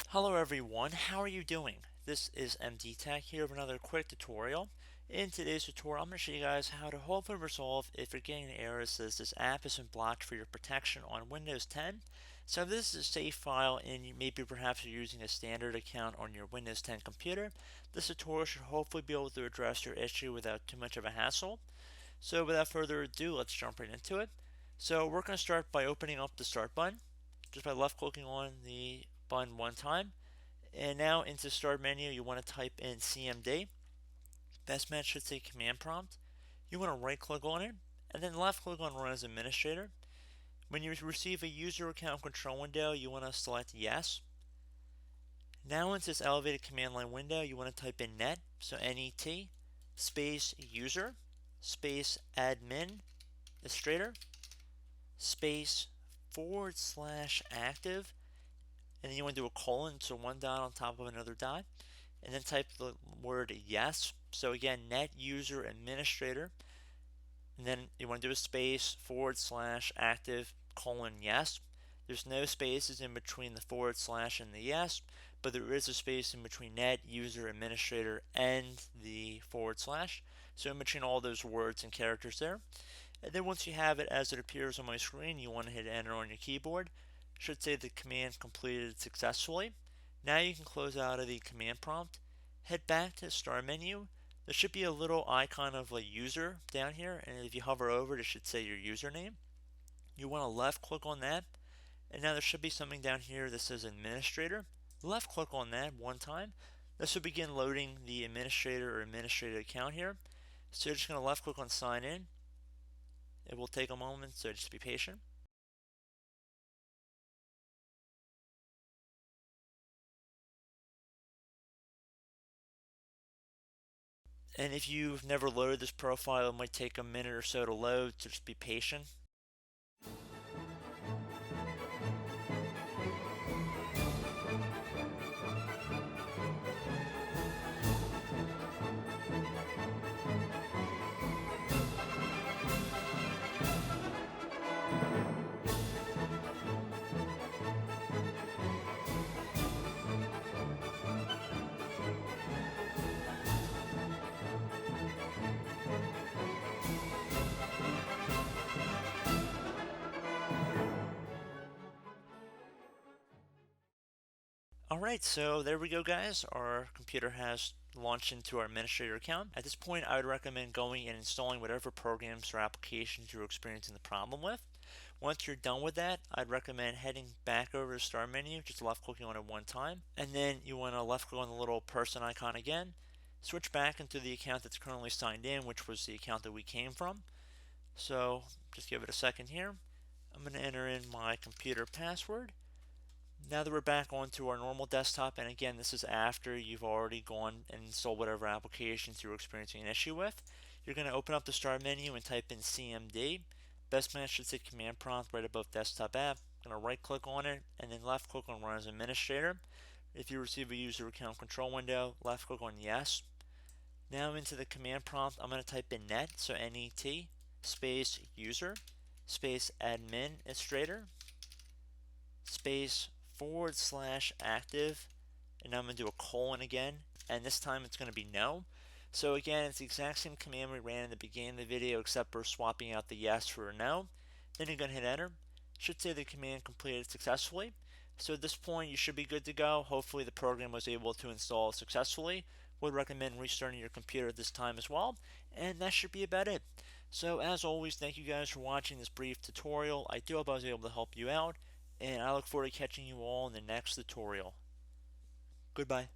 Hello everyone, how are you doing? This is MD Tech here with another quick tutorial. In today's tutorial, I'm going to show you guys how to hopefully resolve if you're getting an error that says this app has been blocked for your protection on Windows 10. So if this is a save file and maybe perhaps you're using a standard account on your Windows 10 computer, this tutorial should hopefully be able to address your issue without too much of a hassle. So without further ado, let's jump right into it. So we're going to start by opening up the Start button, just by left clicking on the button one time. And now into Start menu, you want to type in CMD. Best match should say Command Prompt. You want to right click on it, and then left click on Run as Administrator. When you receive a user account control window, you want to select Yes. Now into this elevated command line window, you want to type in net, so NET, space user, space admin, administrator, space / active, and then you want to do a colon, so one dot on top of another dot, and then type the word yes. So again, net user administrator, and then you want to do a space / active yes. There's no spaces in between the / and the yes, but there is a space in between net user administrator and the /. So in between all those words and characters there. And then once you have it as it appears on my screen, you want to hit enter on your keyboard. It should say the command completed successfully. Now you can close out of the command prompt, head back to the Start menu. There should be a little icon of a user down here, and if you hover over it, it should say your username. You want to left click on that, and now there should be something down here that says administrator. Left click on that one time. This will begin loading the administrator or administrator account here. So you're just going to left click on sign in. It will take a moment, so just be patient. And if you've never loaded this profile, it might take a minute or so to load, so just be patient. Alright, so there we go guys. Our computer has launched into our administrator account. At this point, I would recommend going and installing whatever programs or applications you're experiencing the problem with. Once you're done with that, I'd recommend heading back over to the Start menu, just left clicking on it one time, and then you want to left click on the little person icon again, switch back into the account that's currently signed in, which was the account that we came from. So just give it a second here. I'm going to enter in my computer password. Now that we're back onto our normal desktop, and again, this is after you've already gone and installed whatever applications you're experiencing an issue with, you're going to open up the Start menu and type in CMD. Best match should say Command Prompt right above Desktop App. I'm going to right click on it and then left click on Run as Administrator. If you receive a user account control window, left click on Yes. Now into the command prompt, I'm going to type in net, so NET, space user, space admin administrator, space / active, and I'm going to do a colon again, and this time it's going to be no. So again, it's the exact same command we ran in the beginning of the video, except for swapping out the yes for a no. Then you're going to hit enter. It should say the command completed successfully. So at this point, you should be good to go. Hopefully the program was able to install successfully. Would recommend restarting your computer at this time as well. And that should be about it. So as always, thank you guys for watching this brief tutorial. I do hope I was able to help you out, and I look forward to catching you all in the next tutorial. Goodbye.